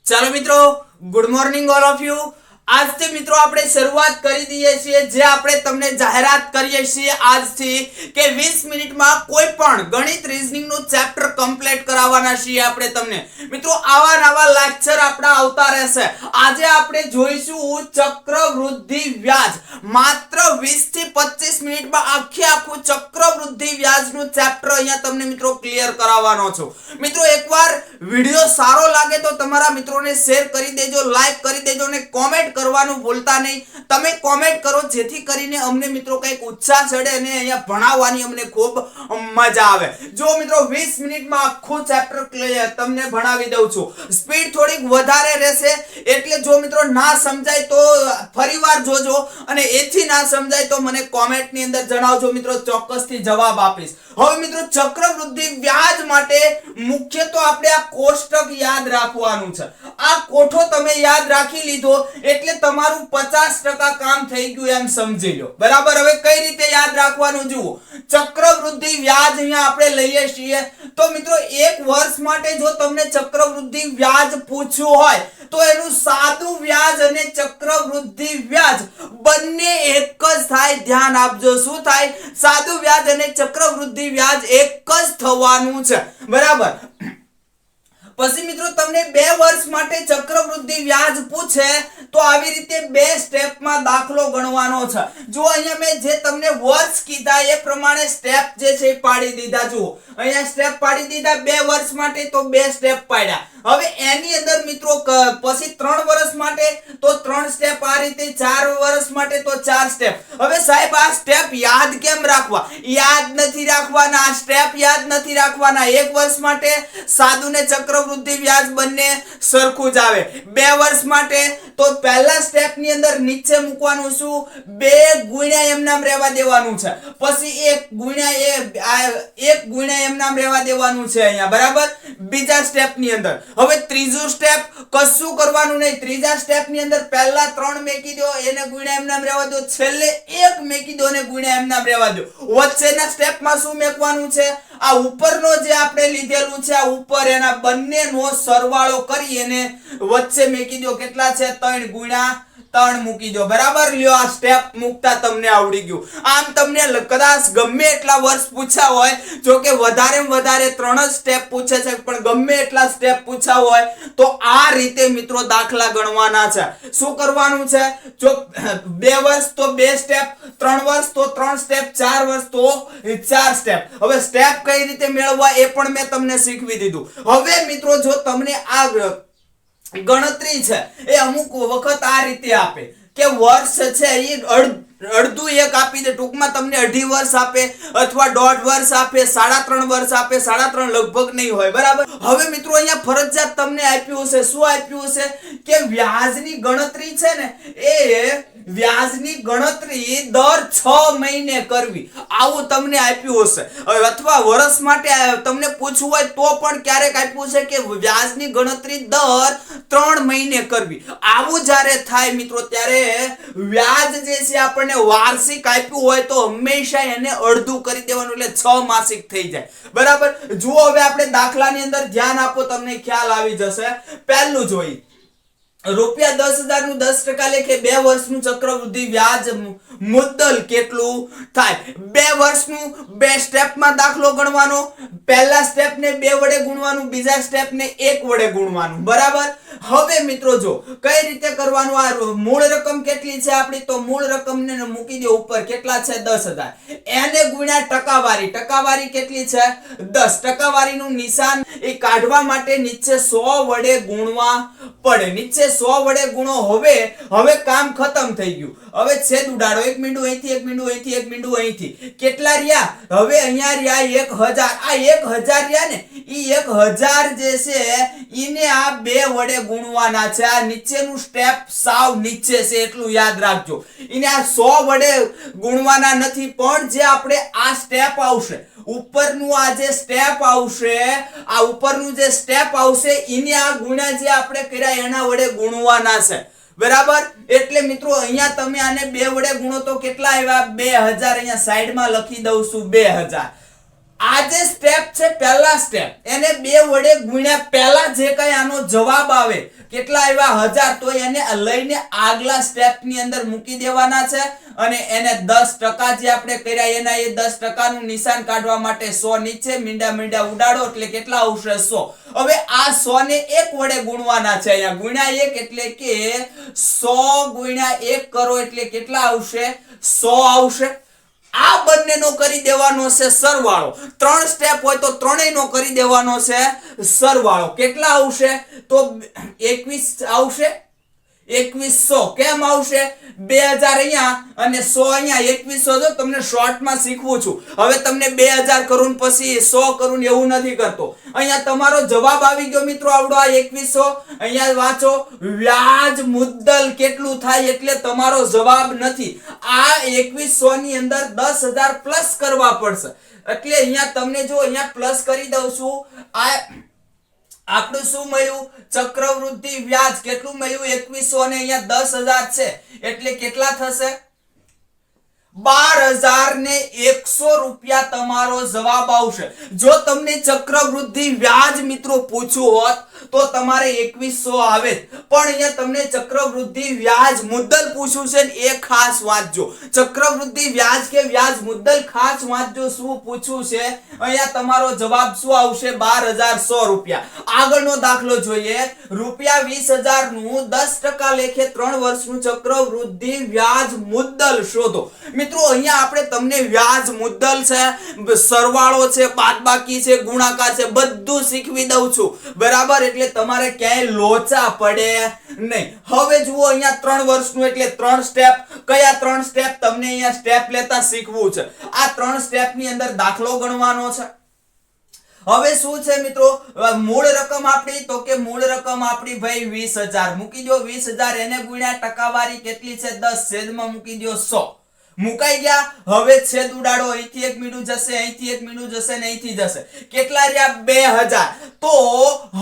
ચાલો મિત્રો, good morning all of you. આજથી મિત્રો આપણે શરૂઆત કરી દઈએ છીએ જે આપણે તમને જાહેરાત કરીએ છીએ આજથી કે 20 મિનિટમાં કોઈ પણ ગણિત રીઝનિંગ નું ચેપ્ટર કમ્પ્લીટ કરાવવાના છીએ આપણે તમને। મિત્રો આવા નવા લેક્ચર આપણા આવતા રહેશે। આજે આપણે જોઈશું ચક્રવૃદ્ધિ વ્યાજ। માત્ર 20 થી 25 મિનિટમાં આખું ચક્રવૃદ્ધિ વ્યાજનું ચેપ્ટર અહીંયા તમને મિત્રો ક્લિયર કરાવવાનો છું। મિત્રો એકવાર વિડિયો સારો લાગે તો તમારા મિત્રોને શેર કરી દેજો, લાઈક કરી દેજો અને કોમેન્ટ કરવાનું ભૂલતા નહીં। તમે કોમેન્ટ કરો જેથી કરીને અમને મિત્રો કંઈક ઉત્સાહ ચડે અને અહીંયા ભણાવવાની અમને ખૂબ મજા આવે। જો મિત્રો 20 મિનિટમાં આખું ચેપ્ટર ક્લિયર તમને ભણાવી દઉં છું। સ્પીડ થોડીક વધારે રહેશે એટલે જો મિત્રો ના સમજાય તો ફરીવાર જોજો અને એથી ના સમજાય તો મને કોમેન્ટની અંદર જણાવજો, મિત્રો ચોક્કસથી જવાબ આપીશ। હવે મિત્રો ચક્રવૃદ્ધિ વ્યાજ માટે મુખ્ય તો આપણે આ કોષ્ટક યાદ રાખવાનું છે। આ કોઠો તમે યાદ રાખી લીધો એટલે તમારું 50% કામ થઈ ગયું એમ સમજી લો, બરાબર। હવે કઈ રીતે યાદ રાખવાનું જુઓ। ચક્રવૃદ્ધિ વ્યાજ અહીંયા આપણે લઈએ છીએ તો મિત્રો એક વર્ષ માટે જો તમને ચક્રવૃદ્ધિ વ્યાજ પૂછ્યું હોય તો એનું સાદું વ્યાજ અને ચક્રવૃદ્ધિ વ્યાજ બંને એક જ થાય। ધ્યાન આપજો, શું થાય? સાદું વ્યાજ અને ચક્રવૃદ્ધિ વ્યાજ એક જ થવાનું છે, બરાબર। પછી મિત્રો તમને 2 વર્ષ માટે ચક્રવૃદ્ધિ વ્યાજ પૂછે તો આવી રીતે 2 સ્ટેપમાં દાખલો ગણવાનો છે। જો અહીંયા મેં જે તમને વર્ષ કીધા એ પ્રમાણે સ્ટેપ જે છે પાડી દીધા। જુઓ અહીંયા સ્ટેપ પાડી દીધા 2 વર્ષ માટે તો 2 સ્ટેપ પાડ્યા। હવે એની અંદર મિત્રો પછી 3 વર્ષ માટે તો 3 સ્ટેપ આ રીતે, 4 વર્ષ માટે તો 4 સ્ટેપ। હવે સાહેબ આ સ્ટેપ યાદ કેમ રાખવા? યાદ નથી રાખવાના, આ સ્ટેપ યાદ નથી રાખવાના। 1 વર્ષ માટે સાદું ને ચક્રવૃદ્ધિ વ્યાજ બંને સરખું જ આવે। 2 વર્ષ માટે તો પહેલા સ્ટેપ ની અંદર નીચે મૂકવાનું શું? 2 ગુણ્યા એમ નામ રહેવા દેવાનું છે, પછી 1 ગુણ્યા એમ નામ રહેવા દેવાનું છે અહીંયા, બરાબર। બીજા સ્ટેપ ની અંદર હવે ત્રીજું સ્ટેપ કશું કરવાનું નહીં। ત્રીજા સ્ટેપ ની અંદર પહેલા 3 મેકી દો, એને ગુણ્યા એમ નામ રહેવા દો, છેલ્લે 1 મેકી દો અને ગુણ્યા એમ નામ રહેવા દો। વચ્ચેના સ્ટેપમાં શું મેકવાનું છે? આ ઉપરનો જે આપણે લીધેલું છે આ ઉપર એના બંનેનો સરવાળો કરી અને વચ્ચે મેકી દો। કેટલા છે? 3 ગુણ્યા 3 મૂકી દો, બરાબર। લ્યો આ સ્ટેપ મૂકતા તમને આવડી ગયું। આમ તમને કદાચ ગમે એટલા વર્ષ પૂછ્યા હોય, જો કે વધારે 3 જ સ્ટેપ પૂછે છે પણ ગમે એટલા સ્ટેપ પૂછ્યા હોય તો આ રીતે મિત્રો દાખલા ગણવાના છે। શું કરવાનું છે? જો 2 વર્ષ તો 2 સ્ટેપ, 3 વર્ષ તો 3 સ્ટેપ, 4 વર્ષ તો 4 સ્ટેપ। હવે સ્ટેપ કઈ રીતે મેળવવા એ પણ મેં તમને શીખવી દીધું। હવે મિત્રો જો તમને આ ગણતરી છે એ અમુક વખત આ રીતે આપે કે વર્ષ છે એ અડધું એક આપી દે, ટૂંકમાં તમને 2.5 વર્ષ આપે અથવા 1.5 વર્ષ આપે, 3.5 વર્ષ આપે, 3.5 લગભગ નહીં હોય, બરાબર। હવે મિત્રો અહીંયા ફરજિયાત તમને આપ્યું હશે, શું આપ્યું હશે કે વ્યાજની ગણતરી છે ને એ વ્યાજની ગણતરી દર 6 મહિને કરવી, આવું તમને આપ્યું હશે। અથવા વર્ષ માટે તમને પૂછવું હોય તો પણ ક્યારેક આપ્યું છે કે વ્યાજની ગણતરી દર 3 મહિને કરવી। આવું જ્યારે થાય મિત્રો ત્યારે વ્યાજ જે છે આપણને વાર્ષિક આપ્યું હોય તો હંમેશા એને અડધું કરી દેવાનું એટલે 6 માસિક થઈ જાય, બરાબર। જુઓ હવે આપણે દાખલાની અંદર ધ્યાન આપો, તમને ખ્યાલ આવી જશે। પહેલું જોઈએ રૂપિયા 10,000 નું 10% લેખે 2 વર્ષનું ચક્રવૃદ્ધિ વ્યાજ મુદ્દલ કેટલું થાય? 2 વર્ષનું 2 સ્ટેપમાં દાખલો ગણવાનો। પહેલા સ્ટેપને 2 વડે ગુણવાનું, બીજા સ્ટેપને 1 વડે ગુણવાનું, બરાબર। હવે મિત્રો જો કઈ રીતે કરવાનું? આ મૂળ રકમ કેટલી છે આપણી? તો મૂળ રકમને મૂકી દો ઉપર, કેટલા છે? 10,000, એને ગુણ્યા ટકાવારી। ટકાવારી કેટલી છે? 10। ટકાવારીનું નિશાન એ કાઢવા માટે નીચે 100 વડે ગુણવા પડે, નીચે 100 વડે ગુણો। હવે કામ ખતમ થઈ ગયું। હવે છેદ ઉડાડો, 1 મીંડું અહીંથી, 1 મીંડું અહીંથી, 1 મીંડું અહીંથી, કેટલા રહ્યા? હવે અહીંયા રહ્યા 1000। આ 1000 રહ્યા ને ઈ 1000 જે છે ઈને આ 2 વડે ગુણવાના છે। આ નીચેનું સ્ટેપ સાવ નીચે છે એટલું યાદ રાખજો। ઈને આ 100 વડે ગુણવાના નથી પણ જે આપણે આ સ્ટેપ આવશે ઉપરનું, આ જે સ્ટેપ આવશે, આ ઉપરનું જે સ્ટેપ આવશે ઈને આ ગુણ્યા જે આપણે કર્યા એના વડે ગુણવાના છે, બરાબર। એટલે મિત્રો અહીંયા તમે આને 2 વડે ગુણો તો કેટલા આવ્યા? 2000। અહીંયા સાઈડમાં લખી દઉં છું 2000। આ જે સ્ટેપ છે પહેલા સ્ટેપ એને 2 વડે ગુણ્યા પહેલા જે કઈ આનો જવાબ આવે કેટલા આવ્યા 1000, તો એને લઈને આગલા સ્ટેપ ની અંદર મૂકી દેવાના છે અને એને 10% જે આપણે કર્યા એના એ 10% નું નિશાન કાઢવા માટે 100 નીચે મીંડા ઉડાડો એટલે કેટલા આવશે 100. હવે આ 100 ને 1 વડે ગુણવાના છે. અહીંયા ગુણ્યા 1 એટલે કે 100 ગુણ્યા 1 કરો એટલે કેટલા આવશે 100 આવશે. આ બંનેનો કરી દેવાનો છે સરવાળો. 3 સ્ટેપ હોય તો ત્રણેયનો કરી દેવાનો છે સરવાળો. કેટલા આવશે તો 21 આવશે. 2100 કેમ આવશે 2000 અહીંયા અને 100 અહીંયા. 2100 જો તમને શોર્ટમાં શીખવું છું. હવે તમને 2000 કરું પછી 100 કરું એવું નથી કરતો. અહીંયા તમારો જવાબ આવી ગયો મિત્રો આવડો આ 2100. અહીંયા વાંચો વ્યાજ મુદ્દલ કેટલું થાય એટલે તમારો જવાબ નથી. આ 2100 ની અંદર 10000 પ્લસ કરવા પડશે એટલે અહીંયા તમને જો અહીંયા પ્લસ કરી દઉં છું. આ આપણું શું મળ્યું ચક્રવૃદ્ધિ વ્યાજ કેટલું મળ્યું 2100 અને અહીંયા 10000 છે એટલે કેટલા થશે 12100 રૂપિયા તમારો જવાબ આવશે. જો તમને ચક્રવૃદ્ધિ વ્યાજ મિત્રો પૂછ્યું હોત તો તમારે 2100 આવે, પણ અહીંયા તમને ચક્રવૃદ્ધિ વ્યાજ મુદ્દલ પૂછ્યું છે ને એ ખાસ વાંચજો. ચક્રવૃદ્ધિ વ્યાજ કે વ્યાજ મુદ્દલ ખાસ વાંચજો શું પૂછ્યું છે. અહીંયા તમારો જવાબ શું આવશે 12100 રૂપિયા. આગળનો દાખલો જોઈએ. રૂપિયા 20000 નું 10% લેખે 3 વર્ષનું ચક્રવૃદ્ધિ વ્યાજ મુદ્દલ શોધો. મિત્રો અહીંયા આપણે તમને વ્યાજ મુદ્દલ છે, સરવાળો છે, બાદબાકી છે, ગુણાકાર છે, બધું શીખવી દઉં છું બરાબર. એટલે તમારે ક્યાંય લોચા પડે નહીં. હવે જુઓ અહીંયા 3 વર્ષનું એટલે 3 સ્ટેપ. કયા 3 સ્ટેપ તમને અહીંયા સ્ટેપ લેતા શીખવું છે. આ 3 સ્ટેપ ની અંદર દાખલો ગણવાનો છે. હવે શું છે મિત્રો મૂળ રકમ આપણી તો કે મૂળ રકમ આપણી ભાઈ 20000 મૂકી દો. 20000 એને ગુણ્યા ટકાવારી કેટલી છે 10 છેદમાં મૂકી દો 100. મુકાઈ ગયા. હવે છેદ ઉડાડો. અહીંથી 1 મીંડું જશે, અહીંથી 1 મીંડું જશે ને અહીંથી જશે. કેટલા રહ્યા 2000. તો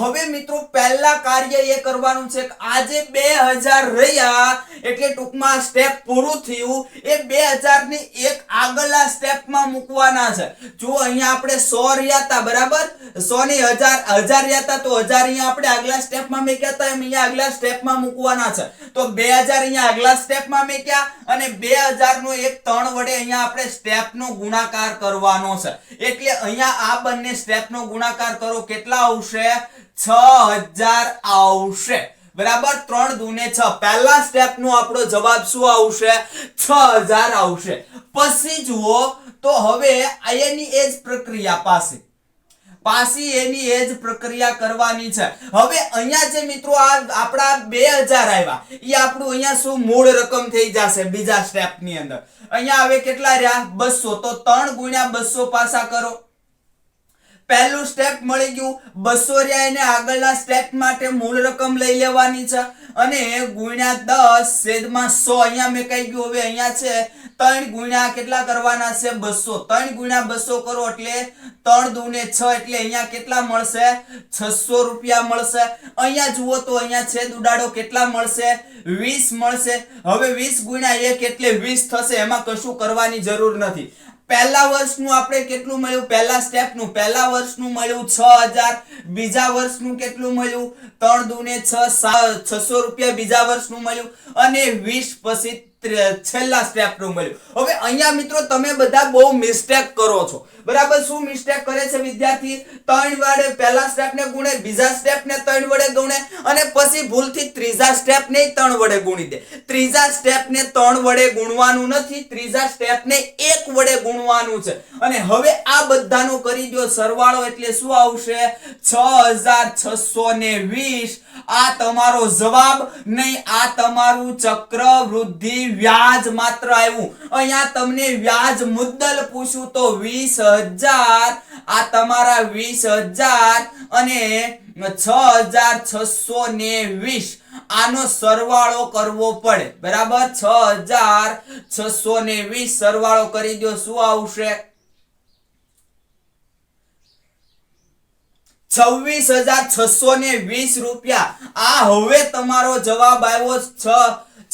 હવે મિત્રો પહેલા કાર્ય એ કરવાનું છે કે આ જે 2000 રહ્યા એટલે ટૂંકમાં સ્ટેપ પૂરું થયું. એ 2000 ને એક આગળના સ્ટેપમાં મૂકવાના છે. જો અહીંયા આપણે 100 રહ્યા હતા બરાબર, 100 ની 1000 રહ્યા હતા તો 1000 અહીંયા આપણે આગલા સ્ટેપમાં મૂક્યા હતા, એમ અહીંયા આગલા સ્ટેપમાં મૂકવાના છે. તો 2000 અહીંયા આગલા સ્ટેપમાં મૂક્યા અને 2000 નો એક 3 વડે અહીંયા આપણે સ્ટેપનો ગુણાકાર કરવાનો છે. એટલે અહીંયા આ બંને સ્ટેપનો ગુણાકાર કરો કેટલા આવશે 6000 આવશે બરાબર. 3 દુને 6 પહેલા સ્ટેપનો આપણો જવાબ શું આવશે 6000 આવશે. પછી જુઓ તો હવે એની એ જ પ્રક્રિયા પાછી એની એ જ પ્રક્રિયા કરવાની છે. હવે અહીંયા જે મિત્રો આ આપણા 2000 આવ્યા એ આપણું અહીંયા શું મૂળ રકમ થઈ જશે બીજા સ્ટેપ ની અંદર. અહીંયા હવે કેટલા રહ્યા 200. તો 3 ગુણ્યા 200 પાછા કરો. પહેલું સ્ટેપ મળી ગયું. 200 રહ્યા એને આગળના સ્ટેપ માટે મૂળ રકમ લઈ લેવાની છે અને ગુણ્યા 10 છેદમાં 100 અહીંયા મેકાઈ ગયું. હવે અહીંયા છે 3 ગુણ્યા કેટલા કરવાના છે 200. 3 ગુણ્યા 200 કરો એટલે 3 દુને 6 એટલે અહીંયા કેટલા મળશે 600 રૂપિયા મળશે. અહીંયા જુઓ તો અહીંયા છેદ ઉડાડો કેટલા મળશે 20 મળશે. હવે 20 ગુણ્યા 1 એટલે 20 થશે. એમાં કશું કરવાની જરૂર નથી. પહેલા વર્ષનું આપણે કેટલું મળ્યું પહેલા સ્ટેપનું પહેલા વર્ષનું મળ્યું 6000. બીજા વર્ષનું કેટલું મળ્યું 3 દુને 6 600 રૂપિયા બીજા વર્ષનું મળ્યું અને 20 પછી છેલ્લા સ્ટેપનું મળ્યું. હવે અહીંયા મિત્રો તમે બધા બહુ મિસ્ટેક કરો છો બરાબર. શું મિસ્ટેક કરે છે વિદ્યાર્થી 3 વડે પહેલા સ્ટેપને ગુણે, બીજા સ્ટેપને 3 વડે ગુણે અને પછી ભૂલથી ત્રીજા સ્ટેપને 3 વડે ગુણી દે. ત્રીજા સ્ટેપને 3 વડે ગુણવાનું નથી, ત્રીજા સ્ટેપને 1 વડે ગુણવાનું છે. અને હવે આ બધાનો કરી દો સરવાળો એટલે શું આવશે 6620. આ તમારો જવાબ નહીં, આ તમારું ચક્રવૃદ્ધિ વ્યાજ માત્ર આવ્યું. અહીંયા તમને વ્યાજ મુદ્દલ પૂછ્યું તો 20000. આ તમારા 20000 અને 6620 આનો સરવાળો કરવો પડે બરાબર. 6620 સરવાળો કરી દો શું આવશે 26620 રૂપિયા. આ હવે તમારો જવાબ આવ્યો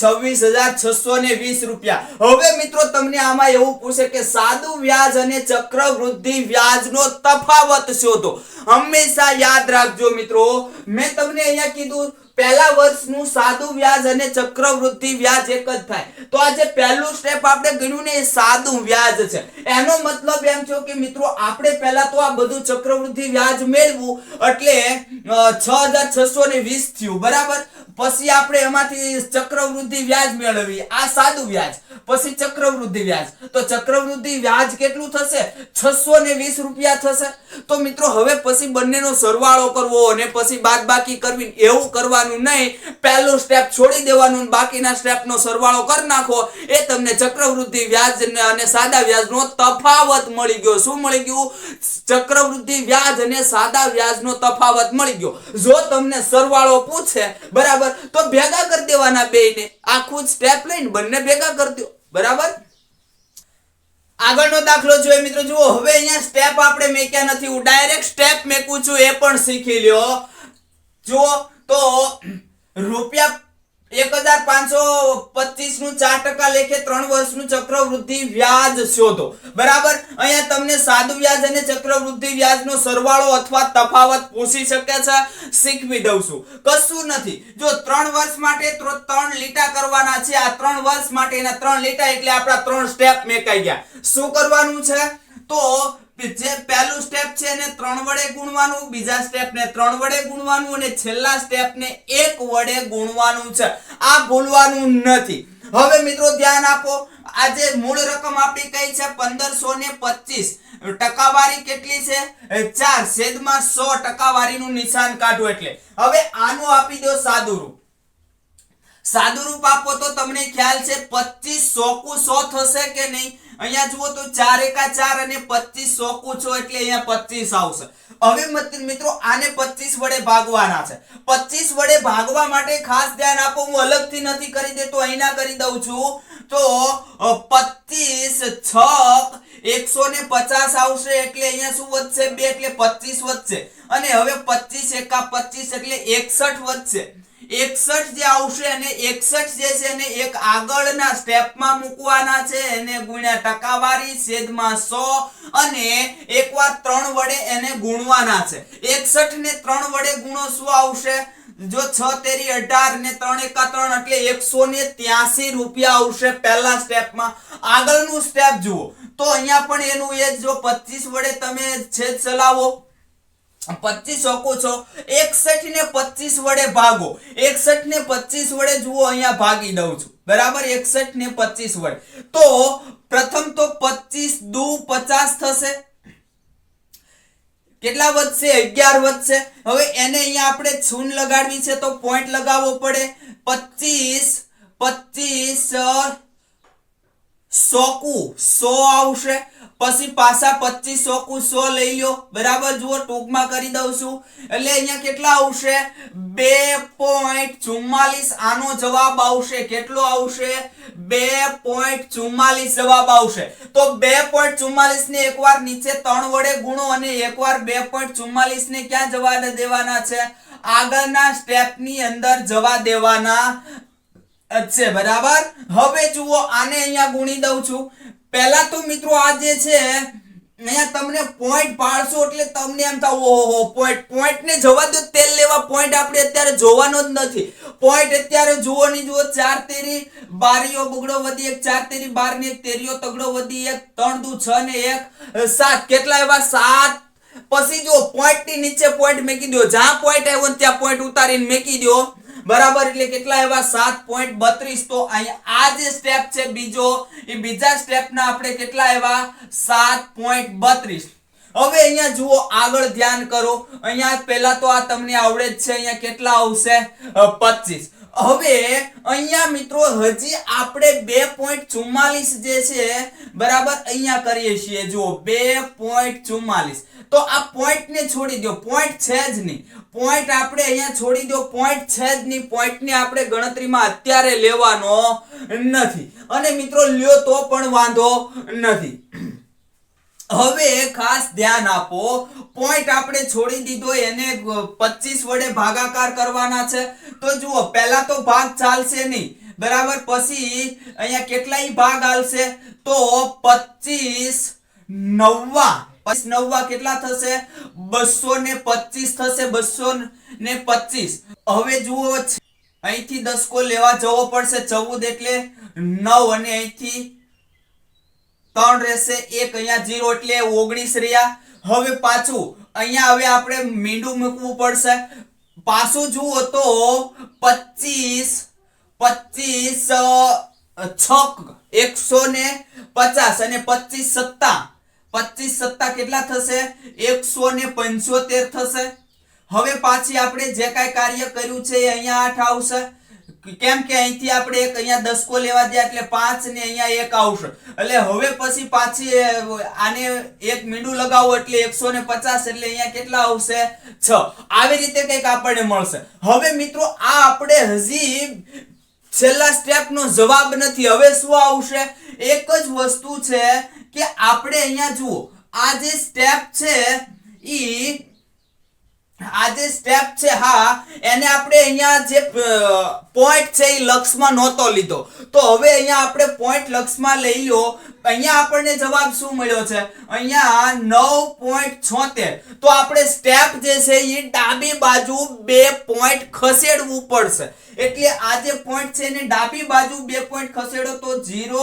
26620 રૂપિયા. હવે મિત્રો તમને આમાં એવું પૂછે કે સાદું વ્યાજ અને ચક્રવૃદ્ધિ વ્યાજનો તફાવત શોધો. હંમેશા યાદ રાખજો મિત્રો, મેં તમને અહીંયા કીધું પહેલા વર્ષનું સાદું વ્યાજ અને ચક્રવૃદ્ધિ વ્યાજ એક જ થાય. તો આ જે પહેલું સ્ટેપ આપણે ગણ્યું ને એ સાદું વ્યાજ છે. એનો મતલબ એમ થયો કે મિત્રો આપણે પહેલા તો આ બધું ચક્રવૃદ્ધિ વ્યાજ મેળવું એટલે 6620 થયું બરાબર. પછી આપણે એમાંથી ચક્રવૃદ્ધિ વ્યાજ મેળવી, આ સાદું વ્યાજ, પછી ચક્રવૃદ્ધિ વ્યાજ. તો ચક્રવૃદ્ધિ વ્યાજ કેટલું થશે? 620 રૂપિયા થશે. તો મિત્રો હવે પછી બંનેનો સરવાળો કરવો અને પછી બાદબાકી કરવી એવું કરવાનું નહીં. પહેલું સ્ટેપ છોડી દેવાનું, બાકીના સ્ટેપનો સરવાળો કરી નાખો. એ તમને ચક્રવૃદ્ધિ વ્યાજ અને સાદા વ્યાજનો તફાવત મળી ગયો. શું મળી ગયું? ચક્રવૃદ્ધિ વ્યાજ અને સાદા વ્યાજનો તફાવત મળી ગયો. જો તમને સરવાળો પૂછે બરાબર તો ભેગા કરી દેવાના બેયને. આખું સ્ટેપ લઈને બંને ભેગા કરી દો બરાબર. આગળનો દાખલો જોઈએ મિત્રો. જુઓ હવે અહીંયા સ્ટેપ આપણે મેક્યા નથી, હું ડાયરેક્ટ સ્ટેપ મેકું છું, એ પણ શીખી લ્યો. જુઓ તો રૂપિયા 1525 નું 4% લેખે 3 વર્ષનું ચક્રવૃદ્ધિ વ્યાજ શોધો બરાબર. અહીંયા તમને સાદું વ્યાજ અને ચક્રવૃદ્ધિ વ્યાજનો સરવાળો અથવા તફાવત પૂછી શકે છે, શીખવી દઉં છું. કશું નથી. જો 3 વર્ષ માટે 3 લીટા કરવાના છે. આ 3 વર્ષ માટેના 3 લીટા એટલે આપણા 3 સ્ટેપ મેકાઈ ગયા. શું કરવાનું છે? તો જે પહેલું સ્ટેપ છે એને 3 વડે ગુણવાનું, બીજા સ્ટેપને 3 વડે ગુણવાનું અને છેલ્લા સ્ટેપને 1 વડે ગુણવાનું છે. આ ભૂલવાનું નથી. હવે મિત્રો ધ્યાન આપો. આ જે મૂળ રકમ આપણી કઈ છે 1525. ટકાવારી કેટલી છે? 4 છેદમાં 100 ટકાવારીનું નિશાન કાઢો એટલે. હવે આનું આપી દો સાદું રૂપ. સાદું રૂપ આપો તો તમને ખ્યાલ છે 25 100 થશે કે નહીં? અહીંયા જુઓ તો 4 એકા 4 અને 25 100 એટલે અહીંયા 25 આવશે. હવે મિત્રો આને 25 વડે ભાગવાના છે. 25 વડે ભાગવા માટે ખાસ ધ્યાન આપો, હું અલગથી નથી કરી દેતો, અહીંના કરી દઉં છું. તો 25 6 150 આવશે એટલે અહીંયા શું વધશે? 2 એટલે 25 વધશે. અને હવે 25 એકા 25 એટલે 61 વધશે. 61 જે આવશે અને 61 જે છે એને એક આગળના સ્ટેપમાં મૂકવાના છે, એને ગુણ્યા ટકાવારી છેદમાં 100 અને એકવાર 3 વડે એને ગુણવાના છે. 61 ને 3 વડે ગુણો શું આવશે? જો 6 તેરી 18 ને 3 એકા 3 એટલે 183 રૂપિયા આવશે પહેલા સ્ટેપમાં. આગળનું સ્ટેપ જુઓ તો અહીંયા પણ એનું એ જો 25 વડે તમે છેદ ચલાવો 25 શકો છો. 61 ને 25 વડે ભાગો. 61 ને 25 વડે જુઓ અહીંયા ભાગી દઉં છું બરાબર. 61 ને 25 વડે તો પ્રથમ તો 25 દુ 50 થશે. કેટલા વધશે? 11 વધશે. હવે એને અહીંયા આપણે શૂન્ય લગાડવી છે તો પોઈન્ટ લગાવવો પડે. 25 25 100 આવશે. પછી પાછા 25 100 લઈ લો બરાબર. જુઓ ટૂંકમાં કરી દઉં છું એટલે અહીંયા કેટલા આવશે? 2.44. આનો જવાબ આવશે. કેટલો આવશે? 2.44 જવાબ આવશે. તો 2.44 ને એકવાર નીચે 3 વડે ગુણો અને એકવાર 2.44 ને ક્યાં જવા દેવાના છે? આગળના સ્ટેપની અંદર જવા દેવાના છે બરાબર. હવે જુઓ આને અહીંયા ગુણી દઉં છું. પહેલા તો મિત્રો આ જે છે અહીંયા તમને પોઈન્ટ પાડશો એટલે તમને એમ થાય ઓહો પોઈન્ટ ને જવા દો, તેલ લેવા પોઈન્ટ આપણે અત્યારે જોવાનો જ નથી. પોઈન્ટ અત્યારે જુઓ ની જુઓ 4 તેરી 12 બગડો વધી 1, 4 તેરી 12 ને 1 તેરીઓ તગડો વધી 1, 3 દુ 6 ને 1 7. કેટલા એવા? 7. પછી જો પોઈન્ટ ની નીચે પોઈન્ટ મેકી દો, જ્યાં પોઈન્ટ આવ્યો ત્યાં પોઈન્ટ ઉતારીને મેકી દો બરાબર. એટલે કેટલા એવા? 7.32. તો અહીંયા આ જે સ્ટેપ છે બીજો, એ બીજા સ્ટેપના આપણે કેટલા એવા? 7.32. હવે અહીંયા જુઓ આગળ ધ્યાન કરો. અહીંયા પહેલા તો આ તમને આવડે જ છે. અહીંયા કેટલા આવશે? 25. હવે અહીંયા મિત્રો હજી આપણે 2.44 જે છે બરાબર અહીંયા કરીએ છીએ. જુઓ 2.44. તો આ પોઈન્ટ ને છોડી દો, પોઈન્ટ છે જ નહીં. પોઈન્ટ આપણે અહીંયા છોડી દો, પોઈન્ટ છે જ નહીં. પોઈન્ટ ને આપણે ગણતરીમાં અત્યારે લેવાનો નથી અને મિત્રો લ્યો તો પણ વાંધો નથી. હવે ખાસ ધ્યાન આપો, પોઈન્ટ આપણે છોડી દીધો, એને 25 વડે ભાગાકાર કરવાના છે. તો જુઓ પહેલા તો ભાગ ચાલશે નહીં બરાબર. પછી અહીંયા કેટલાય ભાગ આવશે? તો 25 9 પછી 9 કેટલા થશે 225 થશે 225. હવે જુઓ અહીંથી દસકો લેવા જવો પડશે 14 એટલે 9 અને અહીંથી 3 રહેશે 1 અહીંયા 0 એટલે 19 રહ્યા. હવે પાછું અહીંયા હવે આપણે મીંડું મૂકવું પડશે. પાછું જુઓ તો 25 છક 150 અને 25 સત્તા કેટલા થશે 175 થશે. હવે પાછી આપણે જે કાંઈ કાર્ય કર્યું છે એ અહીંયા 8 આવશે, કેમ કે અહીંથી આપણે એક અહીંયા દસકો લેવા દે એટલે 5 ને અહીંયા 1 આવશે. એટલે હવે પછી પાછી આને એક મીંડું લગાવો એટલે 150 એટલે અહીંયા કેટલા આવશે 6. આવી રીતે કંઈક આપણને મળશે. હવે મિત્રો આ આપણે હજી છેલ્લા સ્ટેપનો જવાબ નથી. હવે શું આવશે? એક જ વસ્તુ છે કે આપણે અહીંયા જુઓ આ જે સ્ટેપ છે હા એને આપણે અહીંયા જે પોઈન્ટ છે એ લક્ષમાં નહોતો લીધો, તો હવે અહીંયા આપણે પોઈન્ટ લક્ષમાં લઈ લો. અહીંયા આપણને જવાબ શું મળ્યો છે? અહીંયા 9.76. તો આપણે સ્ટેપ જે છે એ ડાબી બાજુ 2 પોઈન્ટ ખસેડવું પડશે. એટલે આ જે પોઈન્ટ છે એને ડાબી બાજુ 2 પોઈન્ટ ખસેડો તો 0.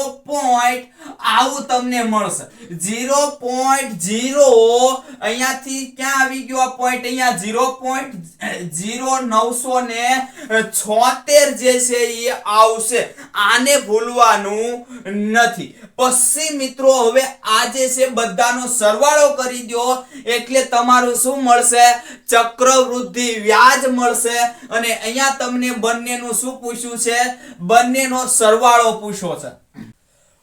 આવું તમને મળશે 0.0. અહીંયાથી ક્યાં આવી ગયો આ પોઈન્ટ? અહીંયા 0.0976 જે છે એ આવશે. આને ભૂલવાનું નથી. પછી મિત્રો હવે આ જે છે બધાનો સરવાળો કરી દો એટલે તમારું શું મળશે? ચક્રવૃદ્ધિ વ્યાજ મળશે. અને અહીંયા તમને બંનેનું શું પૂછ્યું છે? બંનેનો સરવાળો પૂછ્યો છે.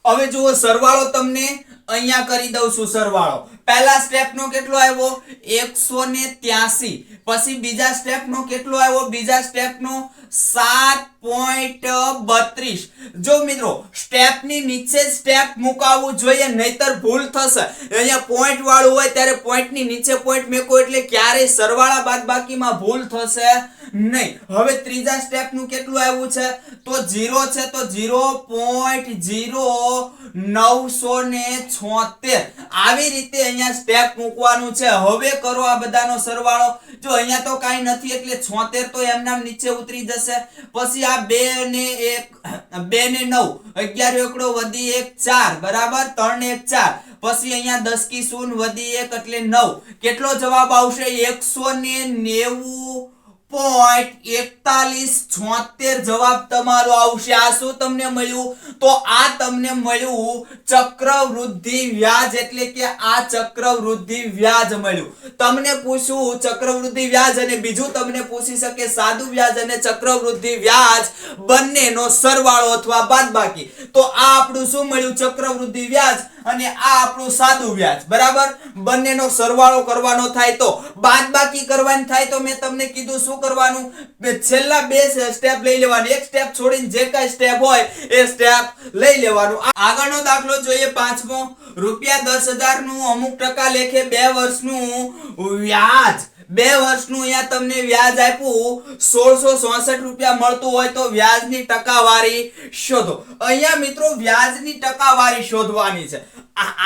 હવે જુઓ સરવાળો તમને અહીંયા કરી દઉં છું. સરવાળો પહેલા સ્ટેપનો કેટલો આવ્યો 183. પછી બીજા સ્ટેપનો કેટલો આવ્યો? બીજા સ્ટેપનો 7.32. જો મિત્રો સ્ટેપની નીચે સ્ટેપ મુકાવવું જોઈએ, નહીતર ભૂલ થશે. અહીંયા પોઈન્ટ વાળું હોય ત્યારે પોઈન્ટની નીચે પોઈન્ટ મેકો એટલે ક્યારેય સરવાળા બાદબાકીમાં ભૂલ થશે નહીં. હવે ત્રીજા સ્ટેપનું કેટલું આવ્યું છે? તો 0 છે તો 0.0976. આવી રીતે અહીંયા સ્ટેપ મૂકવાનું છે. હવે કરો આ બધાનો સરવાળો. જો અહીંયા તો કાઈ નથી એટલે 76 તો એમનામ નીચે ઉતરી જશે. પછી આ 2 ને 9 11 એકડો વધી 1 4 બરાબર 3 ને 1 4. પછી અહીંયા 10 કી 0 વધી 1 એટલે 9. કેટલો જવાબ આવશે? 190.4176 જવાબ તમારો આવશે. આ શું તમને મળ્યું? તો આ તમને મળ્યું ચક્રવૃદ્ધિ વ્યાજ, એટલે કે આ ચક્રવૃદ્ધિ વ્યાજ મળ્યું. તમને પૂછ્યું ચક્રવૃદ્ધિ વ્યાજ અને બીજું તમને પૂછી શકે સાદું વ્યાજ અને ચક્રવૃદ્ધિ વ્યાજ બંનેનો સરવાળો અથવા બાદબાકી. તો આ આપણું શું મળ્યું? ચક્રવૃદ્ધિ વ્યાજ અને આ આપણું સાદું વ્યાજ. બરાબર. બંનેનો સરવાળો કરવાનો થાય તો બાદબાકી કરવાની થાય તો મેં તમને કીધું શું કરવાનું? છેલ્લા 2 સ્ટેપ લઈ લેવાનું. એક સ્ટેપ છોડીને જે કાંઈ સ્ટેપ હોય એ સ્ટેપ લઈ લેવાનું. આગળનો દાખલો જોઈએ 5મો. ₹10,000 નું અમુક ટકા લેખે 2 વર્ષનું વ્યાજ 2 વર્ષનું અહીંયા તમને વ્યાજ આપ્યું 1666 રૂપિયા મળતું હોય તો વ્યાજની ટકાવારી શોધો. અહીંયા મિત્રો વ્યાજની ટકાવારી શોધવાની છે.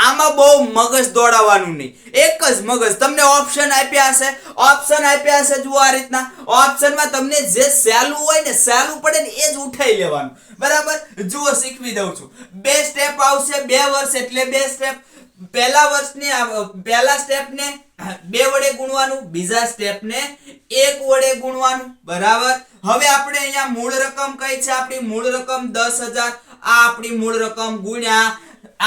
આમાં બહુ મગજ દોડાવવાનું નહીં, એક જ મગજ. તમને ઓપ્શન આપ્યા હશે જુઓ આ રીતના. ઓપ્શનમાં તમને જે સહેલું હોય ને સહેલું પડે ને એ જ ઉઠાઈ લેવાનું. બરાબર. જુઓ શીખવી દઉં છું. 2 સ્ટેપ આવશે. 2 વર્ષ એટલે 2 સ્ટેપ. પહેલા સ્ટેપને 2 વડે ગુણવાનું, બીજા સ્ટેપને 1 વડે ગુણવાનું. બરાબર. હવે આપણે અહીંયા મૂળ રકમ કઈ છે? આપણી મૂળ રકમ 10,000. આ આપણી મૂળ રકમ ગુણ્યા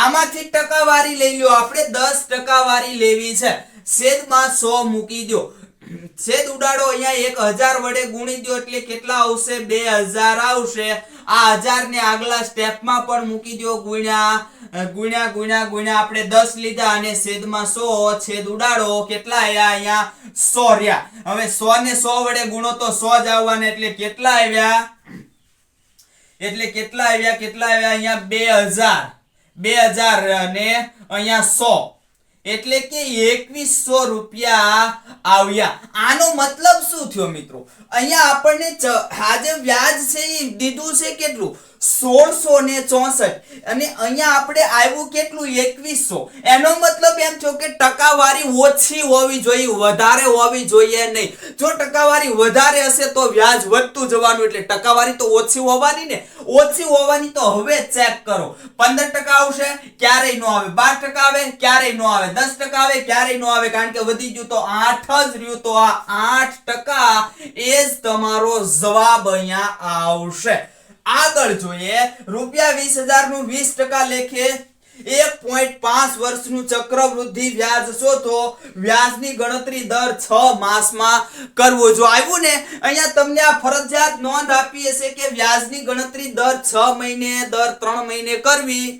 આમાંથી ટકાવારી લઈ લો. આપણે 10 ટકાવારી લેવી છે. છેદમાં 100 મૂકી દો. છેદ ઉડાડો. અહીંયા 1000 વડે ગુણી દો એટલે કેટલા આવશે? 2000 આવશે. આ 1000 ને આગલા સ્ટેપમાં પણ મૂકી દો. ગુણ્યા આપણે 10 લીધા અને છેદમાં 100. છેદ ઉડાડો. કેટલા આવ્યા? અહીંયા 100 રહ્યા. હવે 100 ને 100 વડે ગુણો તો 100 જ આવવાના. એટલે કેટલા આવ્યા? અહીંયા 2000 અને અહીંયા 100 એટલે કે 2100 રૂપિયા આવ્યા. આનો મતલબ શું થયો મિત્રો? અહીંયા આપણને આ જે વ્યાજ છે એ દીધું છે કેટલું? 1664 અને અહીંયા આપણે આવ્યું કેટલું 2100 એનો મતલબ એમ થયો કે ટકાવારી ઓછી હોવી જોઈએ, વધારે હોવી જોઈએ નહીં. જો ટકાવારી વધારે હશે તો વ્યાજ વધતું જવાનું, એટલે ટકાવારી તો ઓછી હોવાની ને. ઓછી હોવાની તો હવે ચેક કરો. 15% આવશે ક્યારેય નો આવે, 12% આવે ક્યારેય નો આવે, 10% આવે ક્યારેય નો આવે, કારણ કે વધી ગયું તો 8 જ રહ્યું. તો આ 8% એ જ તમારો જવાબ અહીંયા આવશે. આગળ જોઈએ રૂપિયા 20,000 નું 20% લેખે 1.5 વર્ષનું ચક્રવૃદ્ધિ વ્યાજ શોધો. વ્યાજની ગણતરી દર 6 માસમાં કરવો. જો આવ્યું ને અહીંયા તમને આ ફરજિયાત નોંધ આપી હશે કે વ્યાજની ગણતરી દર 6 મહિને દર 3 મહિને કરવી.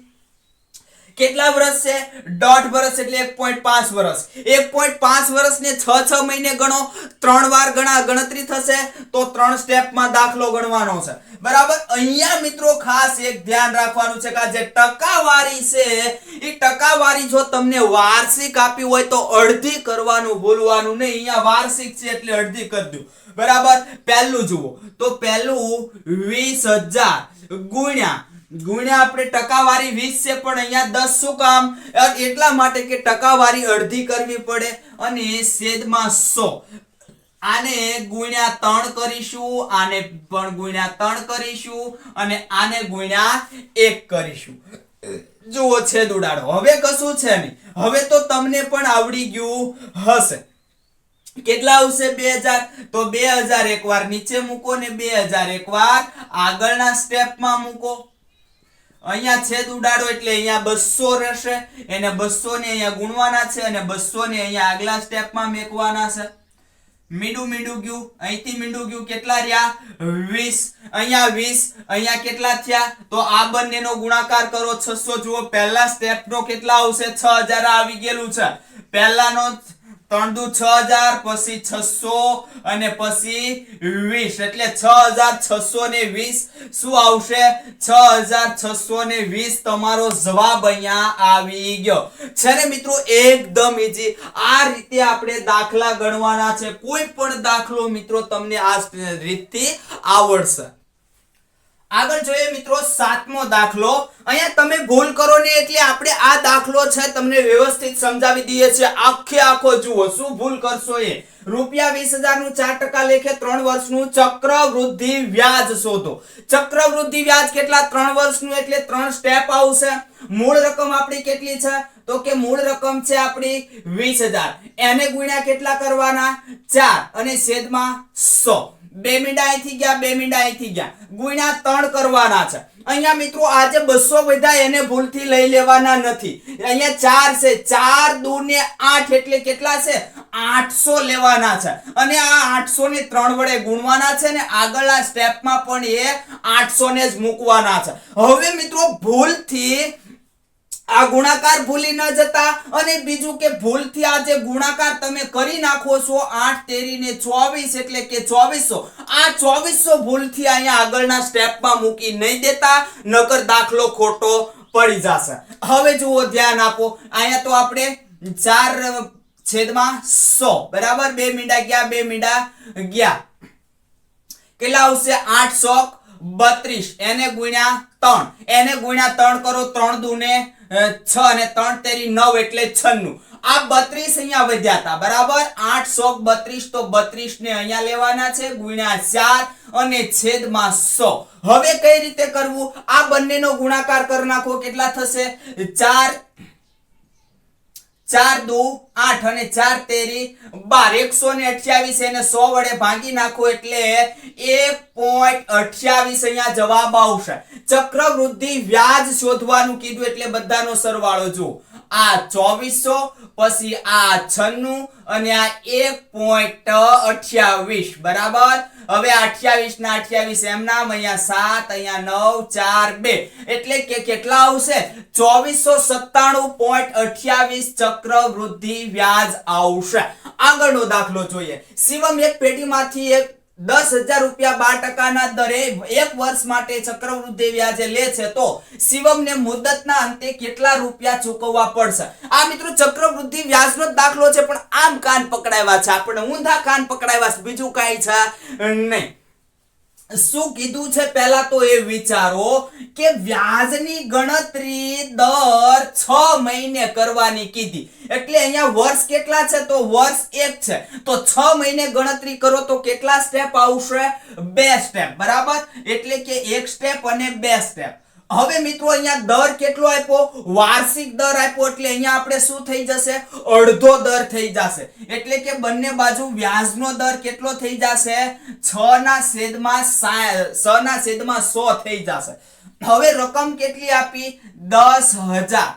કેટલા વર્ષ છે? 1.5 વર્ષ એટલે 1.5 વર્ષ. 1.5 વર્ષને 6 મહિને ગણો, 3 વાર ગણતરી થશે તો 3 સ્ટેપમાં દાખલો ગણવાનો છે. બરાબર. અહીંયા મિત્રો ખાસ એક ધ્યાન રાખવાનું છે કે જે ટકાવારી છે એ ટકાવારી જો તમને વાર્ષિક આપી હોય તો અડધી કરવાનું ભૂલવાનું નહીં. અહીંયા વાર્ષિક છે એટલે અડધી કરી દો. બરાબર. પહેલું જુઓ તો પહેલું 20,000 ગુણ્યા આપણે ટકાવારી 20 છે પણ અહીંયા 10 શું કામ? એટલા માટે કે ટકાવારી અડધી કરવી પડે અને છેદમાં 100. આને ગુણ્યા 3 કરીશું, આને પણ ગુણ્યા 3 કરીશું અને આને ગુણ્યા 1 કરીશું. જુઓ છેદ ઉડાડો. હવે કશું છે નહીં. હવે તો તમને પણ આવડી ગયું હશે. કેટલા આવશે? 2000. તો 2000 એકવાર નીચે મૂકો ને 2000 એકવાર આગળના સ્ટેપમાં મૂકો. અહીંયા છેદ ઉડાડો એટલે અહીંયા 200 રહેશે. એને 200 ને અહીંયા ગુણવાના છે અને 200 ને અહીંયા આગલા સ્ટેપમાં મેકવાના છે. મીંડું ગયું, અહીંથી મીંડું ગયું. કેટલા રહ્યા? 20. અહીંયા 20, અહીંયા કેટલા થયા? તો આ બંનેનો ગુણાકાર કરો 600. જુઓ પહેલા સ્ટેપનો કેટલા આવશે? 6000 આવી ગયેલું છે. પહેલાનો 3 દુ 6000, પછી 600 અને પછી 20 એટલે 6620. શું આવશે? 6620 તમારો જવાબ અહીંયા આવી ગયો છે ને મિત્રો. એકદમ ઈઝી. આ રીતે આપણે દાખલા ગણવાના છે. કોઈ પણ દાખલો મિત્રો તમને આ રીતથી આવડશે. આગળ જોઈએ મિત્રો 7મો દાખલો. અહીંયા તમે ભૂલ કરો ને એટલે આપણે આ દાખલો છે તમને વ્યવસ્થિત સમજાવી દઈએ છીએ. આખો જુઓ. શું ભૂલ કરશો એ. રૂપિયા 20,000 નું 4% લેખે 3 વર્ષનું ચક્રવૃદ્ધિ વ્યાજ શોધો. ચક્રવૃદ્ધિ વ્યાજ કેટલા? 3 વર્ષનું એટલે 3 સ્ટેપ આવશે. મૂળ રકમ આપણી કેટલી છે? તો કે મૂળ રકમ છે આપણી 20,000. એને ગુણ્યા કેટલા કરવાના? 4 અને છેદમાં 100. 2 મીંડા અહીંથી ગયા, 2 મીંડા અહીંથી ગયા, ગુણ્યા 3 કરવાના છે. અહીંયા મિત્રો આજે 200 વધ્યા એને ભૂલથી લઈ લેવાના નથી. અહીંયા 4 છે. 4 દુ ને 8 એટલે કેટલા છે? 800 લેવાના છે અને આ 800 ને 3 વડે ગુણવાના છે ને આગળના સ્ટેપમાં પણ એ 800 ને જ મૂકવાના છે. હવે મિત્રો ભૂલથી આ ગુણાકાર ભૂલી ન જતા અને બીજું કે ભૂલથી આ જે ગુણાકાર તમે કરી નાખો છો 8 તેરી ને 24 એટલે કે 2400. આ 2400 ભૂલથી અહીંયા આગળના સ્ટેપમાં મૂકી નહીં દેતા, નકર દાખલો ખોટો પડી જશે. હવે જુઓ ધ્યાન આપો. અહીંયા તો આપણે 4 છેદમાં 100 બરાબર. 2 મીંડા ગયા, 2 મીંડા ગયા. કેટલા આવશે? 832. એને ગુણ્યા 3. એને ગુણ્યા 3 કરો. 3 દુ ને 6 અને 3 તેરી 9 એટલે 96. આ 32 અહીંયા વધ્યા હતા બરાબર. 832 તો 32 ને અહીંયા લેવાના છે ગુણ્યા 4 અને છેદમાં 100. હવે કઈ રીતે કરવું? આ બંનેનો ગુણાકાર કરી નાખો. કેટલા થશે? 4 દુ 8 અને 4 તેરી 12. 128 એને 100 વડે ભાગી નાખો એટલે 1.28 અહીંયા જવાબ આવશે. ચક્રવૃદ્ધિ વ્યાજ શોધવાનું કીધું એટલે બધાનો સરવાળો જુઓ. આ 2400 પછી આ 96 અને આ 1.28 બરાબર. હવે 28 ના 28 એમ નામ. અહીંયા 7, અહીંયા 9, 4, 2 એટલે કે કેટલા આવશે? 2497.28 ચક્રવૃદ્ધિ વ્યાજ આવશે. આગળનો દાખલો જોઈએ. શિવમ એક પેટીમાંથી 10,000 રૂપિયા 12% ના દરે 1 વર્ષ માટે ચક્રવૃદ્ધિ વ્યાજે લે છે તો શિવમને મુદતના અંતે કેટલા રૂપિયા ચૂકવવા પડશે? આ મિત્રો ચક્રવૃદ્ધિ વ્યાજનો જ દાખલો છે પણ આમ કાન પકડાવ્યા છે આપણે, ઊંધા કાન પકડાવ્યા છે, બીજું કાંઈ છે નહીં. શું કીધું છે પહેલા તો એ વિચારો કે વ્યાજની ગણતરી દર 6 મહિને કરવાની કીધી. એટલે અહીંયા વર્ષ કેટલા છે તો વર્ષ 1 છે, તો 6 મહિને ગણતરી કરો તો કેટલા સ્ટેપ આવશે? 2 સ્ટેપ. બરાબર, એટલે કે 1 સ્ટેપ અને 2 સ્ટેપ. હવે મિત્રો અહીંયા દર કેટલો આપ્યો? વાર્ષિક દર આપ્યો, એટલે અહીંયા આપણે શું થઈ જશે? અડધો દર થઈ જશે. એટલે કે બંને બાજુ વ્યાજનો દર કેટલો થઈ જશે? 6/100 થઈ જશે. હવે રકમ કેટલી આપી? 10,000.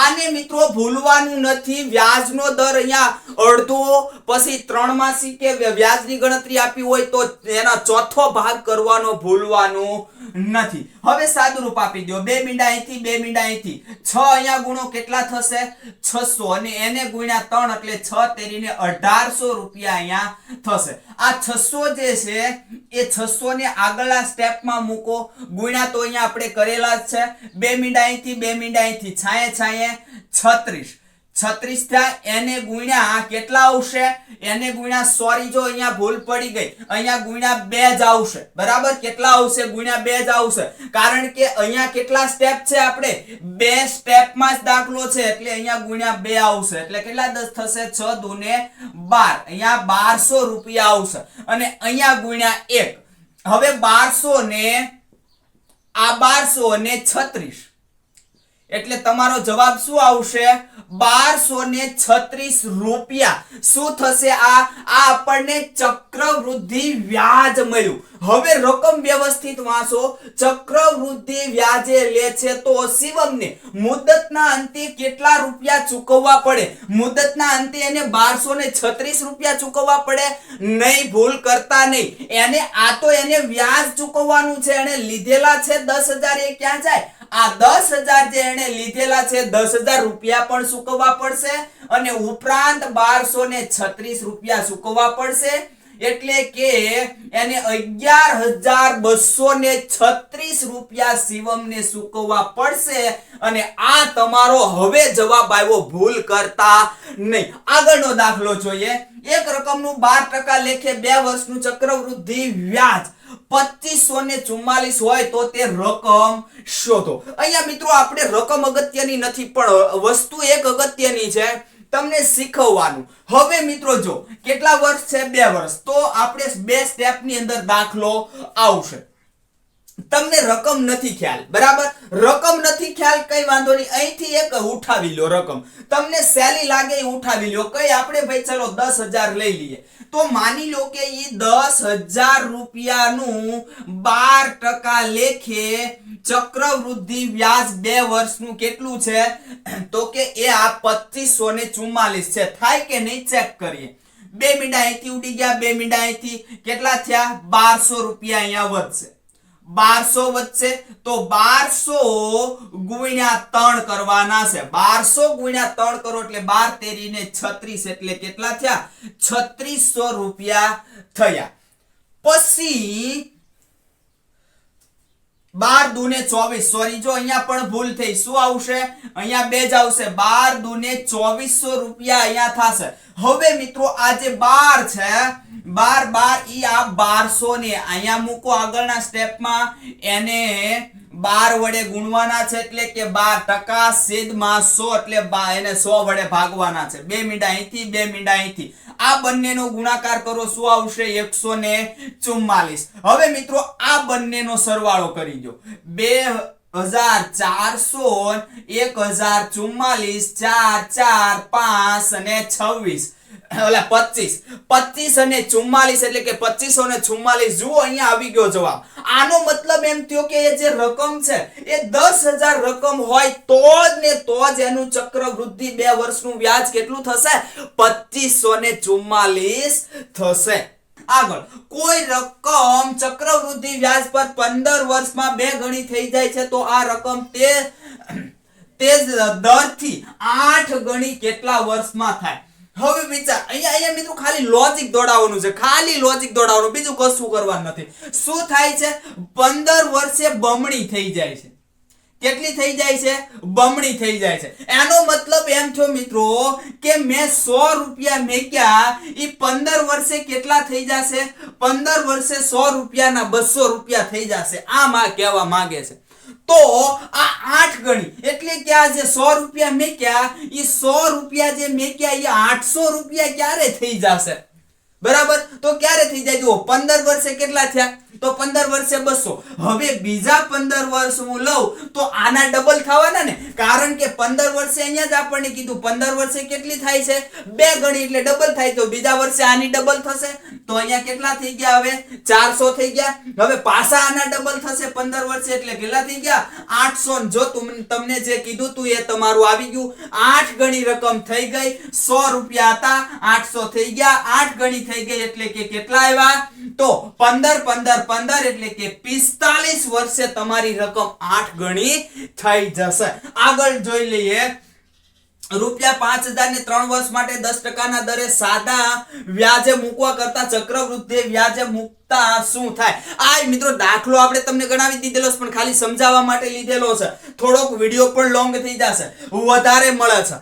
આને મિત્રો ભૂલવાનું નથી. વ્યાજનો દર અહીંયા અડધો, પછી 3 માસી કે વ્યાજની ગણતરી આપી હોય તો એના ચોથો ભાગ કરવાનો ભૂલવાનું નથી. હવે સાદુરૂપ આપી દો. 2 મીંડા અહીંથી, 2 મીંડા અહીંથી. 6 અહીંયા ગુણો કેટલા થશે? 600, અને એને ગુણ્યા 3 એટલે 6 તેરીને 1800 રૂપિયા અહીંયા થશે. આ 600 જે છે એ 600 ને આગળના સ્ટેપમાં મૂકો. ગુણ્યા તો અહીંયા આપણે કરેલા જ છે. 2 મીંડા અહીંથી, 2 મીંડા અહીંથી, છાંયે છાંયે 36 થયા. એને ગુણ્યા કેટલા આવશે? એને ગુણ્યા, સોરી જો અહીંયા ભૂલ પડી ગઈ, અહીંયા ગુણ્યા 2 જ આવશે. બરાબર, કેટલા આવશે? ગુણ્યા 2 જ આવશે. કારણ કે અહીંયા કેટલા સ્ટેપ છે? આપણે 2 સ્ટેપમાં જ દાખલો છે, એટલે અહીંયા ગુણ્યા 2 આવશે. એટલે કેટલા 10 થશે? 6 દુને 12. અહીંયા 1200 રૂપિયા આવશે, અને અહીંયા ગુણ્યા 1. હવે 1200 ને આ 1200 ને 36, એટલે તમારો જવાબ શું આવશે? 1236 રૂપિયા. શું થશે? આ આપણને ચક્રવૃદ્ધિ વ્યાજ મળ્યું. હવે રકમ વ્યવસ્થિત વાંચો. ચક્રવૃદ્ધિ વ્યાજે લે છે તો શિવમને મુદતના અંતે કેટલા રૂપિયા ચૂકવવા પડે? મુદતના અંતે એને 1236 રૂપિયા ચૂકવવા પડે નહીં. ભૂલ કરતા નહીં. એને આ તો એને વ્યાજ ચૂકવવાનું છે. એને લીધેલા છે 10,000, એ ક્યાં જાય? આ 10,000 જે એને લીધેલા છે 10,000 રૂપિયા પણ ચૂકવવા પડશે, અને ઉપરાંત 1236 રૂપિયા ચૂકવવા પડશે. એટલે કે એને 11,236 રૂપિયા શિવમને ચૂકવવા પડશે. અને આ તમારો હવે જવાબ આવ્યો. ભૂલ કરતા નહીં. આગળનો દાખલો જોઈએ. એક રકમનું 12% લેખે 2 વર્ષનું ચક્રવૃદ્ધિ વ્યાજ 2544 હોય તો તે રકમ શોધો. અહીંયા મિત્રો આપણે રકમ અગત્યની નથી, પણ વસ્તુ એક અગત્યની છે, તમને શીખવવાનું. હવે મિત્રો જો કેટલા વર્ષ છે? 2 વર્ષ. તો આપણે 2 સ્ટેપની અંદર દાખલો આવશે. તમને રકમ નથી ખ્યાલ, બરાબર? રકમ નથી ખ્યાલ, કઈ વાંધો નહીં. અહીંથી એક ઉઠાવી લો રકમ. તમને સહેલી લાગે એ ઉઠાવી લો. કઈ આપણે ભાઈ ચલો 10,000 લઈ લઈએ. તો માની લો કે એ 10,000 રૂપિયાનું 12% લેખે ચક્રવૃદ્ધિ વ્યાજ 2 વર્ષનું કેટલું છે? તો કે એ આ 2544 છે. થાય કે નહીં? ચેક કરીએ. 2 મીંડા અહીંથી ઉડી ગયા, 2 મીંડા અહીંથી, કેટલા થયા? 1200 રૂપિયા અહીંયા વધશે. 1200 વધશે તો 1200 ગુણ્યા 3 કરવાના છે. 1200 ગુણ્યા 3 કરો એટલે 12 તેરીને 36, એટલે કેટલા થયા? 3600 રૂપિયા થયા. પછી 12 દુને 24, સોરી જો અહીંયા પણ ભૂલ થઈ. શું આવશે? અહીંયા 2 જ આવશે. 12 દુને 2400 રૂપિયા અહીંયા થશે. હવે મિત્રો આ જે 12 છે, 12 ઈ આ 1200 ને અહીંયા મૂકો આગળના સ્ટેપમાં. એને 12 વડે ગુણવાના છે, એટલે કે 12% છેદમાં 100, એટલે એને 100 વડે ભાગવાના છે. 2 મીંડા અહીંથી, 2 મીંડા અહીંથી. આ બંનેનો ગુણાકાર કરો. શું આવશે? 144. હવે મિત્રો આ બંનેનો સરવાળો કરી દો. 2400, 1044, 4, 5 અને 26, ઓલા 25 અને 44, એટલે કે 2544. જુઓ અહીંયા આવી ગયો જવાબ. આનો મતલબ એમ થયો કે એ જે રકમ છે એ 10,000 રકમ હોય તો જ એનું ચક્રવૃદ્ધિ 2 વર્ષનું વ્યાજ કેટલું થશે? 2544 થશે. આગળ કોઈ રકમ ચક્રવૃદ્ધિ વ્યાજ પર 15 વર્ષમાં 2 ગણી થઈ જાય છે તો આ રકમ તે દરથી 8 ગણી કેટલા વર્ષમાં થાય? હવે વિચાર. અહીંયા મિત્રો ખાલી લોજિક દોડાવવાનું છે, ખાલી લોજિક દોડાવવાનું, બીજું કશું કરવાનું નથી. શું થાય છે? 15 વર્ષે બમણી થઈ જાય છે. કેટલી થઈ જાય છે? બમણી થઈ જાય છે. એનો મતલબ એમ થયો મિત્રો કે મેં 100 રૂપિયા મેક્યા, ઈ 15 વર્ષે કેટલા થઈ જશે? 15 વર્ષે 100 રૂપિયાના 200 રૂપિયા થઈ જશે. આમ આ કહેવા માંગે છે. તો આ 8 ગણી એટલે કે આ જે 100 રૂપિયા મેક્યા, ઈ 100 રૂપિયા જે મેક્યા ઈ 800 રૂપિયા ક્યારે થઈ જશે? બરાબર, તો ક્યારે થઈ જાય? જુઓ 15 વર્ષે કેટલા થયા? તો 15 વર્ષે 200. હવે બીજા 15 વર્ષ હું લઉં તો આના ડબલ થવાના ને, કારણ કે 15 વર્ષે અહીંયા જ આપણને કીધું 15 વર્ષે કેટલી થાય છે? 2 ગણી એટલે ડબલ થાય. તો બીજા વર્ષે આની ડબલ થશે તો અહીંયા કેટલા થઈ ગયા? હવે 400 થઈ ગયા. હવે પાછા આના ડબલ થશે 15 વર્ષે એટલે કેટલા થઈ ગયા? 800. જો તમને જે કીધું તું એ તમારું આવી ગયું. 8 ગણી રકમ થઈ ગઈ. 100 રૂપિયા હતા, 800 થઈ ગયા. 8 ગણી થઈ ગઈ એટલે કે કેટલા આવ્યા? તો 15 15 15 એટલે કે 45 વર્ષે તમારી રકમ 8 ગણી થઈ જશે. આગળ જોઈ લઈએ. રૂપિયા 5000 ને 3 વર્ષ માટે 10% ના દરે સાદા વ્યાજે મૂકવા કરતા ચક્રવૃદ્ધિ વ્યાજે મૂકતા શું થાય? આ મિત્રો દાખલો આપણે તમને ગણાવી દીધેલો છે, પણ ખાલી સમજાવવા માટે લીધેલો છે. થોડોક વિડિયો પણ લોંગ થઈ જશે, વધારે મળે છે.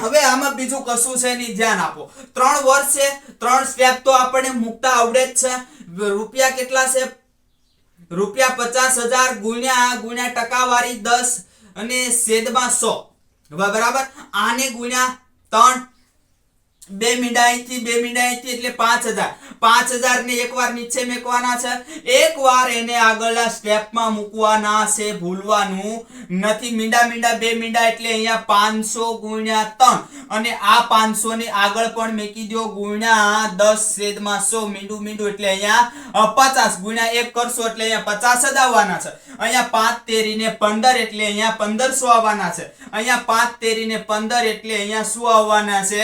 હવે આમાં બીજું કશું છે નહીં, ધ્યાન આપો. 3 વર્ષ છે, 3 સ્ટેપ તો આપણને મૂકતા આવડે જ છે. રૂપિયા કેટલા છે? રૂપિયા 50000 ગુણ્યા ટકાવારી 10 અને છેદમાં 100. બરાબર, આને ગુણ્યા 3, 2 મીંડા અહીંથી 2 મીંડા અહીંથી એટલે 5000. 5000 ને એકવાર નીચે મેકવાના છે, એકવાર એને આગળના સ્ટેપમાં મૂકવાના છે, ભૂલવાનું નથી. મીંડા 2 મીંડા એટલે અહીંયા 500 ગુણ્યા 3 અને આ 500 ને આગળ પણ મેકી દો ગુણ્યા 10/100. મીંડું એટલે અહીંયા 50 ગુણ્યા 1 કરશો એટલે અહીંયા 50 જ આવવાના છે. અહીંયા 5 તેરીને 15 એટલે અહીંયા 1500 આવવાના છે. અહીંયા 5 તેરીને 15 એટલે અહીંયા શું આવવાના છે?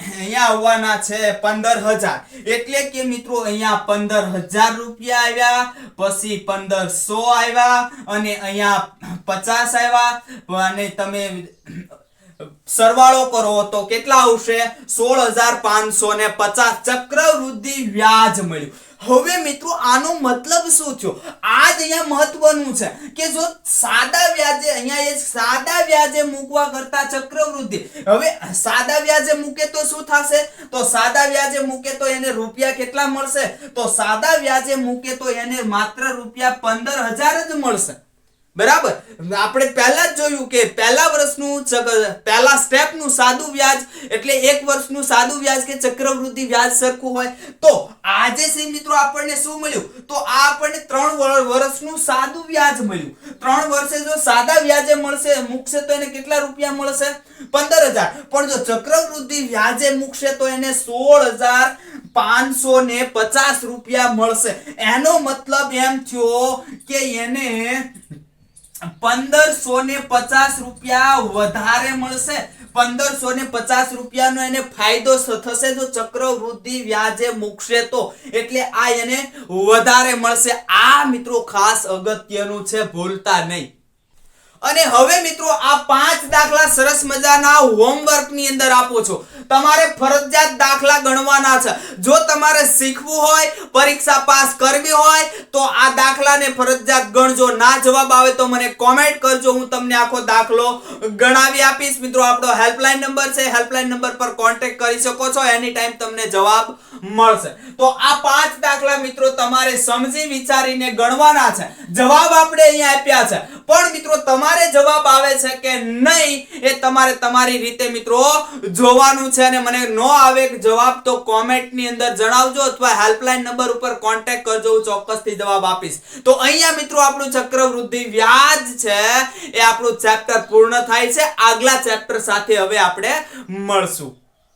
અહીંયા આવવાના છે 15000. એટલે કે મિત્રો અહીંયા 15000 રૂપિયા આવ્યા, પછી 1500 આવ્યા અને અહીંયા 50 આવ્યા અને તમે સરવાળો કરો તો કેટલા આવશે? 16550 ચક્રવૃદ્ધિ વ્યાજ મળ્યું. હવે મિત્રો આનો મતલબ શું થયો? આ જ અહીંયા મહત્વનું છે કે જો સાદા વ્યાજે અહીંયા એ સાદા વ્યાજે મૂકવા કરતા ચક્રવૃદ્ધિ. હવે સાદા વ્યાજે મૂકે તો શું થશે? તો સાદા વ્યાજે મૂકે તો એને રૂપિયા કેટલા મળશે? તો સાદા વ્યાજે મૂકે તો એને માત્ર રૂપિયા 15000 જ મળશે. બરાબર, આપણે પહેલા જ જોયું કે પહેલા વર્ષનું પહેલા સ્ટેપનું સાદું વ્યાજ એટલે 1 વર્ષનું સાદું વ્યાજ કે ચક્રવૃદ્ધિ વ્યાજ સરખું હોય. તો આજે છે મિત્રો આપણને શું મળ્યું? તો આ આપણને 3 વર્ષનું સાદું વ્યાજ મળ્યું. 3 વર્ષે જો સાદા વ્યાજે મૂકશે તો એને કેટલા રૂપિયા મળશે? 15000. પણ જો ચક્રવૃદ્ધિ વ્યાજે મૂકશે તો એને 16550 રૂપિયા મળશે. એનો મતલબ એમ થયો કે એને 1550 રૂપિયા વધારે મળશે. 1550 રૂપિયાનો એને ફાયદો થશે જો ચક્રવૃદ્ધિ વ્યાજે મૂકશે તો. એટલે આ એને વધારે મળશે. આ મિત્રો ખાસ અગત્યનું છે, ભૂલતા નહીં. અને હવે મિત્રો આ 5 દાખલા સરસ મજાના હોમવર્ક ની અંદર આપો છો. તમારે ફરજિયાત દાખલા ગણવાના છે. જો તમારે શીખવું હોય, પરીક્ષા પાસ કરવી હોય તો આ દાખલાને ફરજિયાત ગણજો. ના જવાબ આવે તો મને કોમેન્ટ કરજો, હું તમને આખો દાખલો ગણાવી આપીશ. મિત્રો આપણો હેલ્પલાઇન નંબર છે, હેલ્પલાઇન નંબર પર કોન્ટેક્ટ કરી શકો છો. એની ટાઈમ તમને જવાબ મળશે. તો આ 5 દાખલા મિત્રો તમારે સમજી વિચારીને ગણવાના છે. જવાબ આપણે અહીંયા આપ્યા છે, પણ મિત્રો તમારે જવાબ આવે છે કે નહીં એ તમારે તમારી રીતે મિત્રો જોવાનું છે. અને મને નો આવે જવાબ તો કોમેન્ટ ની અંદર જણાવજો અથવા હેલ્પલાઇન નંબર ઉપર કોન્ટેક્ટ કરજો, હું ચોક્કસથી જવાબ આપીશ. તો અહીંયા મિત્રો આપણું ચક્રવૃદ્ધિ વ્યાજ છે એ આપણું ચેપ્ટર પૂર્ણ થાય છે. આગલા ચેપ્ટર સાથે હવે આપણે મળશું.